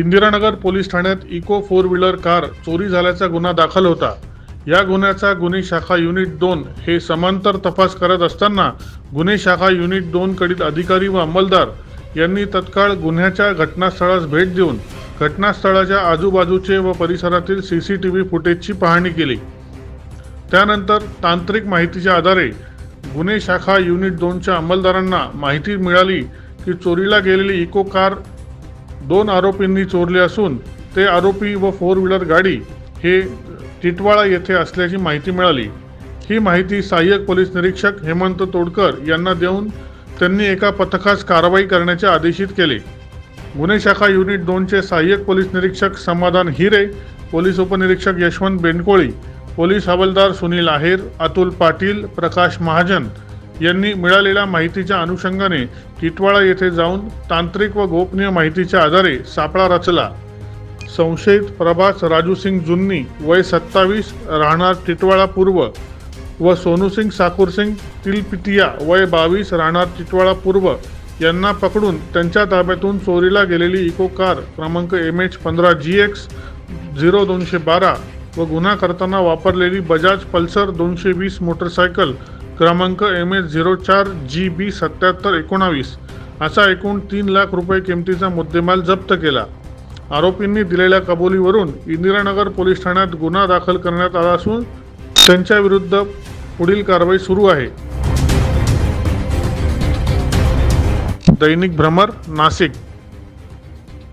Indiranagar police ठाण्यात eco 4 wheeler car चोरी झाल्याचा गुन्हा दाखल होता। या गुन्ह्याचा गुन्हे शाखा युनिट 2 हे समांतर तपास करत असताना गुन्हे शाखा युनिट 2 कडील अधिकारी व अंमलदार यांनी तत्काळ गुन्ह्याच्या घटनास्थळास भेट देऊन घटनास्थळाच्या आजूबाजूचे व परिसरातील सीसीटीव्ही फुटेजची पाहणी केली। त्यानंतर तांत्रिक माहितीच्या आधारे गुन्हे शाखा युनिट 2च्या अंमलदारांना माहिती मिळाली की चोरीला गेलेली इको कार 2 आरोपींनी चोरली असून ते आरोपी व 4 व्हीलर गाडी हे टिटवाळा येथे असल्याची माहिती मिळाली। ही माहिती सहाय्यक पोलीस निरीक्षक हेमंत तोडकर यांना देऊन त्यांनी एका पथकास कारवाई करण्याचे आदेशित केले। गुन्हे शाखा युनिट 2चे सहाय्यक पोलीस निरीक्षक समाधान हिरे, पोलीस उपनिरीक्षक यशवंत बेंडकोळी, पोलीस हवालदार सुनील आहेर, अतुल पाटील, प्रकाश महाजन यांनी मिळालेल्या माहितीच्या अनुषंगाने टिटवाळा येथे जाऊन तांत्रिक व गोपनीय माहितीच्या आधारे सापळा रचला। संशयित प्रभास राजूसिंग जुन्नी वय 27 राहणार टिटवाळा पूर्व व सोनूसिंग साकुरसिंग तिलपितिया वय 22 राहणार टिटवाळा पूर्व यांना पकडून त्यांच्या ताब्यातून चोरीला गेलेली इको कार क्रमांक MH15GX 0212 व गुन्हा करताना वापरलेली बजाज पल्सर 220 मोटरसायकल क्रमांक MH04GB 7719 असा एकूण 3 लाख रुपये किमतीचा मुद्देमाल जप्त केला। आरोपींनी दिलेल्या कबुलीवरून इंदिरानगर पोलीस ठाण्यात गुन्हा दाखल करण्यात आला असून त्यांच्या विरुद्ध पुढील कारवाई सुरू आहे। दैनिक भ्रमर, नाशिक।